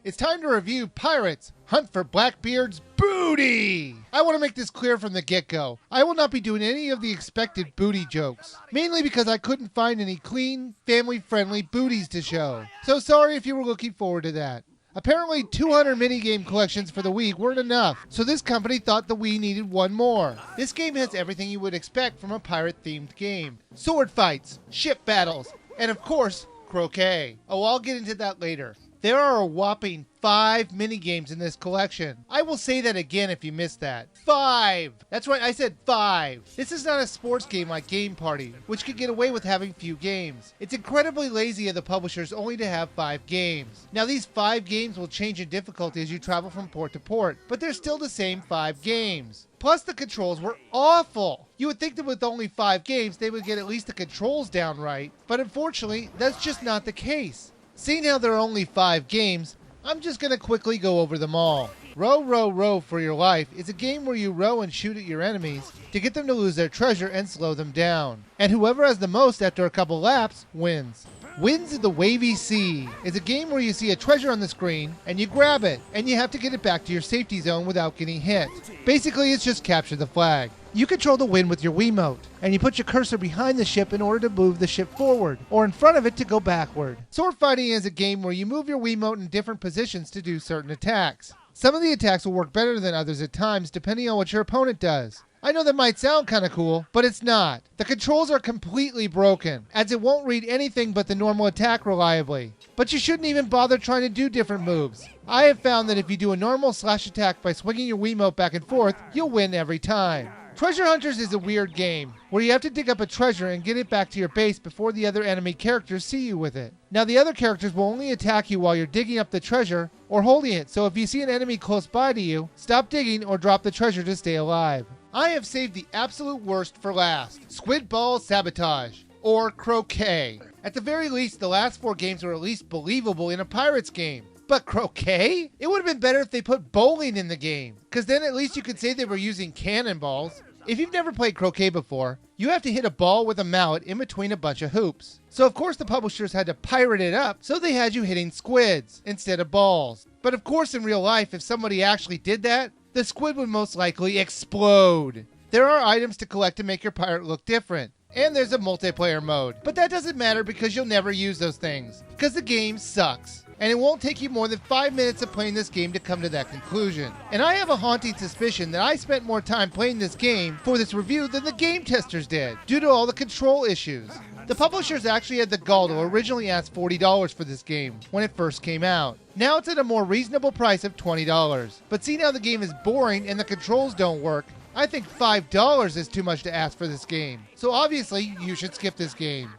It's time to review Pirates Hunt for Blackbeard's Booty! I want to make this clear from the get-go. I will not be doing any of the expected booty jokes, mainly because I couldn't find any clean, family-friendly booties to show. So sorry if you were looking forward to that. Apparently 200 minigame collections for the Wii weren't enough, so this company thought the Wii needed one more. This game has everything you would expect from a pirate-themed game. Sword fights, ship battles, and of course, croquet. Oh, I'll get into that later. There are a whopping 5 minigames in this collection. I will say that again if you missed that. 5! That's right, I said 5. This is not a sports game like Game Party, which could get away with having few games. It's incredibly lazy of the publishers only to have 5 games. Now these 5 games will change in difficulty as you travel from port to port, but they're still the same 5 games. Plus the controls were awful. You would think that with only 5 games they would get at least the controls down right, but unfortunately that's just not the case. Seeing how there are only 5 games, I'm just going to quickly go over them all. Row, Row, Row for Your Life is a game where you row and shoot at your enemies to get them to lose their treasure and slow them down. And whoever has the most after a couple laps wins. Winds of the Wavy Sea is a game where you see a treasure on the screen and you grab it and you have to get it back to your safety zone without getting hit. Basically, it's just capture the flag. You control the wind with your Wiimote, and you put your cursor behind the ship in order to move the ship forward, or in front of it to go backward. Sword fighting is a game where you move your Wiimote in different positions to do certain attacks. Some of the attacks will work better than others at times, depending on what your opponent does. I know that might sound kinda cool, but it's not. The controls are completely broken, as it won't read anything but the normal attack reliably. But you shouldn't even bother trying to do different moves. I have found that if you do a normal slash attack by swinging your Wiimote back and forth, you'll win every time. Treasure Hunters is a weird game, where you have to dig up a treasure and get it back to your base before the other enemy characters see you with it. Now the other characters will only attack you while you're digging up the treasure or holding it, so if you see an enemy close by to you, stop digging or drop the treasure to stay alive. I have saved the absolute worst for last, Squid Ball Sabotage, or Croquet. At the very least, the last 4 games were at least believable in a Pirates game. But croquet? It would have been better if they put bowling in the game, because then at least you could say they were using cannonballs. If you've never played croquet before, you have to hit a ball with a mallet in between a bunch of hoops. So of course the publishers had to pirate it up, so they had you hitting squids instead of balls. But of course in real life, if somebody actually did that, the squid would most likely explode. There are items to collect to make your pirate look different. And there's a multiplayer mode. But that doesn't matter because you'll never use those things, because the game sucks. And it won't take you more than 5 minutes of playing this game to come to that conclusion. And I have a haunting suspicion that I spent more time playing this game for this review than the game testers did, due to all the control issues. The publishers actually had the gall to originally ask $40 for this game when it first came out. Now it's at a more reasonable price of $20. But seeing how the game is boring and the controls don't work, I think $5 is too much to ask for this game. So obviously, you should skip this game.